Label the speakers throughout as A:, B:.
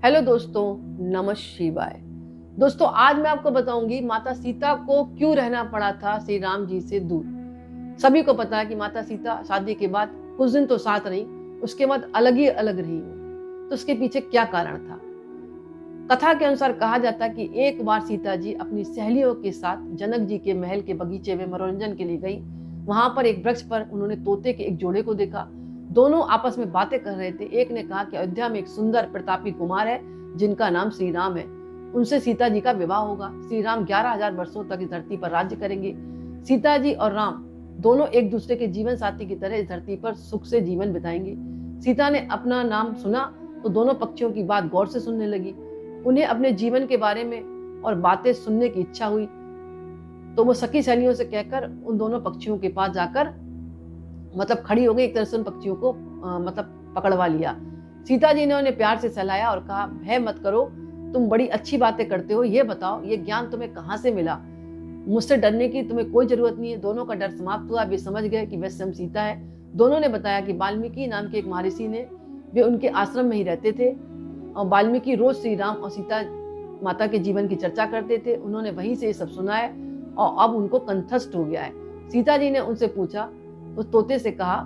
A: Hello दोस्तों, नमः शिवाय। दोस्तों, आज मैं आपको बताऊंगी माता सीता को क्यों रहना पड़ा था श्री राम जी से दूर। सभी को पता है कि माता सीता शादी के बाद कुछ दिन तो साथ रही, उसके बाद अलग ही अलग रही हो। तो उसके पीछे क्या कारण था? कथा के अनुसार कहा जाता है कि एक बार सीता जी अपनी सहेलियों के साथ जनक जी के महल के बगीचे में मनोरंजन के लिए गई। वहां पर एक वृक्ष पर उन्होंने तोते के एक जोड़े को देखा। दोनों आपस में बातें कर रहे थे। एक ने कहा कि अयोध्या में एक सुंदर प्रतापी कुमार है जिनका नाम श्री राम है, उनसे सीता जी का विवाह होगा। श्री राम 11,000 वर्षों तक इस धरती पर राज्य करेंगे। सीता जी और राम दोनों एक दूसरे के जीवन साथी की तरह इस धरती पर सुख से जीवन बिताएंगे। सीता ने अपना नाम सुना तो दोनों पक्षियों की बात गौर से सुनने लगी। उन्हें अपने जीवन के बारे में और बातें सुनने की इच्छा हुई, तो वो सखी सहेलियों से कहकर उन दोनों पक्षियों के पास जाकर खड़ी हो गई। एक तरह से उन पक्षियों को पकड़वा लिया। सीता जी ने उन्हें प्यार से सहलाया और कहा, भय मत करो, तुम बड़ी अच्छी बातें करते हो। ये बताओ, ये ज्ञान तुम्हें कहाँ से मिला? मुझसे डरने की तुम्हें कोई जरूरत नहीं है। दोनों का डर समाप्त हुआ। वे समझ गए कि वह स्वयं सीता है। दोनों ने बताया कि वाल्मीकि नाम के एक महर्षि ने, वे उनके आश्रम में ही रहते थे और वाल्मीकि रोज श्री राम और सीता माता के जीवन की चर्चा करते थे। उन्होंने वहीं से ये सब सुना है और अब उनको कंठस्थ हो गया है। सीता जी ने उनसे पूछा, उस तोते से कहा,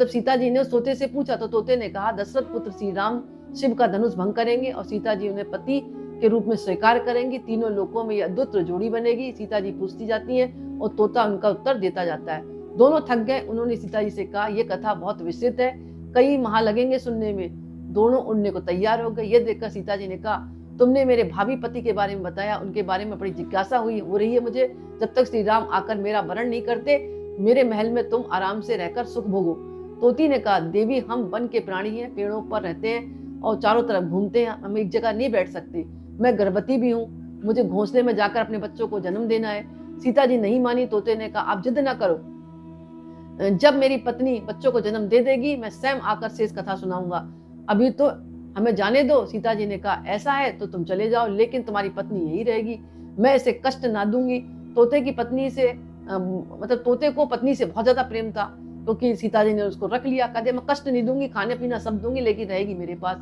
A: सीता जी ने उस तोते से पूछा तो तोते ने कहा, दशरथ पुत्र श्री राम शिव का धनुष भंग करेंगे और सीता जी उन्हें पति के रूप में स्वीकार करेंगी। तीनों लोकों में यह अद्भुत जोड़ी बनेगी। सीता जी पूछती जाती हैं और तोता उनका उत्तर देता जाता है। दोनों थक गए। उन्होंने सीता जी से कहा, यह कथा बहुत विस्तृत है, कई माह लगेंगे सुनने में। दोनों उड़ने को तैयार हो गए। ये देखकर सीता जी ने कहा, तुमने मेरे भावी पति के बारे में बताया, उनके बारे में बड़ी जिज्ञासा हो रही है मुझे। जब तक श्री राम आकर मेरा वरण नहीं करते, मेरे महल में तुम आराम से रहकर सुख भोगो। तोती ने कहा, देवी, हम वन के प्राणी हैं, पेड़ों पर रहते हैं और चारों तरफ घूमते हैं, हम एक जगह नहीं बैठ सकते। मैं गर्भवती भी हूँ, मुझे घोंसले में जाकर अपने बच्चों को जन्म देना है। सीता जी नहीं मानी। तोते ने कहा, आप जिद ना करो, जब मेरी पत्नी बच्चों को जन्म दे देगी, मैं स्वयं आकर शेष कथा सुनाऊंगा। अभी तो हमें जाने दो। सीता जी ने कहा, ऐसा है तो तुम चले जाओ, लेकिन तुम्हारी पत्नी यही रहेगी, मैं इसे कष्ट ना दूंगी। तोते की पत्नी से तोते को पत्नी से बहुत ज्यादा प्रेम था, क्योंकि सीता जी ने उसको रख लिया। कहते, मैं कष्ट नहीं दूंगी, खाने पीना सब दूंगी, लेकिन रहेगी मेरे पास।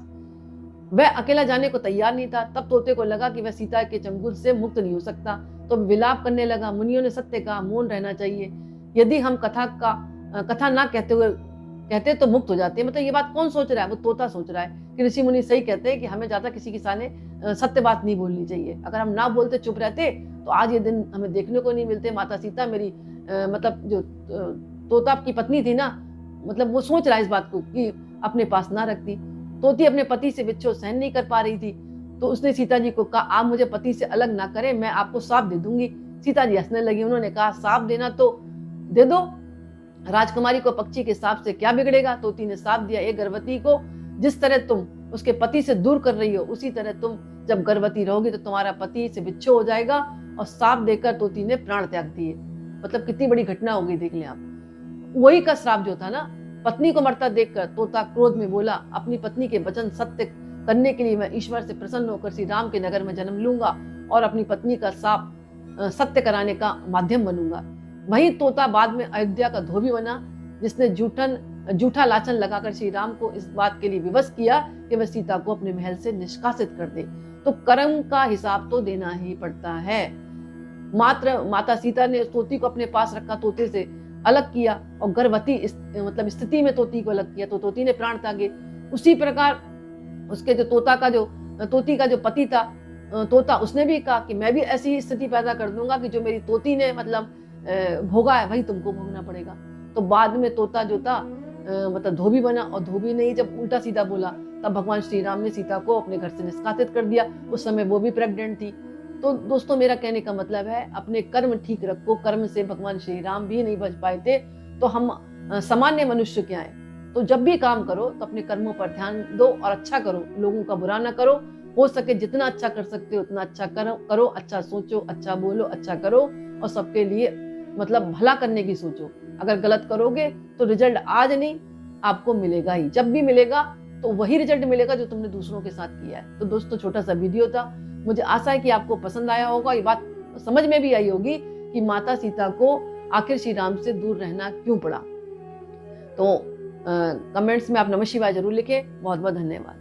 A: वह अकेला जाने को तैयार नहीं था। तब तोते को लगा कि वह सीता के चंगुल से मुक्त नहीं हो सकता, तो विलाप करने लगा। मुनियों ने सत्य कहा, मौन रहना चाहिए। यदि हम कथा ना कहते तो मुक्त हो जाते। ये बात कौन सोच रहा है? वो तोता सोच रहा है कि ऋषि मुनि सही कहते हैं कि हमें ज्यादा किसी के सामने सत्य बात नहीं बोलनी चाहिए। अगर हम ना बोलते, चुप रहते, तो आज ये दिन हमें देखने को नहीं मिलते। माता सीता मेरी जो तोता की पत्नी थी ना, वो सोच रहा है इस बात को कि अपने पास ना रखती। तोती अपने पति से विच्छेद सहन नहीं कर पा रही थी, तो उसने सीता जी को कहा, आप मुझे पति से अलग ना करें, मैं आपको साफ दे दूंगी। सीता जी हंसने लगी। उन्होंने कहा, साफ देना तो दे दो, राजकुमारी को पक्षी के सांप से क्या बिगड़ेगा? तोती ने साफ दिया, एक गर्भवती को जिस तरह तुम उसके पति से दूर कर रही हो, उसी तरह तुम जब गर्भवती रहोगी तो तुम्हारा पति से बिच्छो हो जाएगा। और साफ देकर तोती ने प्राण त्याग दिए। कितनी बड़ी घटना हो गई, देख लें आप। वही का श्राप जो था ना, पत्नी को मरता देखकर तोता क्रोध में बोला, अपनी पत्नी के वचन सत्य करने के लिए मैं ईश्वर से प्रसन्न होकर श्री राम के नगर में जन्म लूंगा और अपनी पत्नी का साप सत्य कराने का माध्यम बनूंगा। वही तोता बाद में अयोध्या का धोबी बना, जिसने झूठा लाछन लगाकर श्री राम को इस बात के लिए विवश किया कि वह सीता को अपने महल से निष्कासित कर दे। तो कर्म का हिसाब तो देना ही पड़ता है। माता सीता ने तोती को अपने पास रखा, तोते से अलग किया और गर्भवती स्थिति में तोती को अलग किया, तो तोती ने प्राण त्यागे। उसी प्रकार उसके तोती का जो पति था तोता, उसने भी कहा कि मैं भी ऐसी स्थिति पैदा कर दूंगा कि जो मेरी तोती ने भोगा है वही तुमको भोगना पड़ेगा। तो बाद में तोता जो था धोबी बना, और धोबी ने ही जब उल्टा सीधा बोला, तब भगवान श्री राम ने सीता को अपने घर से निष्कासित कर दिया। उस समय वो भी प्रेग्नेंट थी। तो दोस्तों, मेरा कहने का मतलब है, अपने कर्म ठीक रखो। कर्म से भगवान श्री राम भी नहीं बच पाए थे, तो हम सामान्य मनुष्य क्या है? तो जब भी काम करो तो अपने कर्मों पर ध्यान दो और अच्छा करो, लोगों का बुरा ना करो। हो सके जितना अच्छा कर सकते हो उतना अच्छा करो, अच्छा सोचो, अच्छा बोलो, अच्छा करो और सबके लिए भला करने की सोचो। अगर गलत करोगे तो रिजल्ट आज नहीं, आपको मिलेगा ही। जब भी मिलेगा तो वही रिजल्ट मिलेगा जो तुमने दूसरों के साथ किया है। तो दोस्तों, छोटा सा वीडियो था, मुझे आशा है कि आपको पसंद आया होगा। ये बात समझ में भी आई होगी कि माता सीता को आखिर श्री राम से दूर रहना क्यों पड़ा। तो कमेंट्स में आप नमः शिवाय जरूर लिखें। बहुत बहुत धन्यवाद।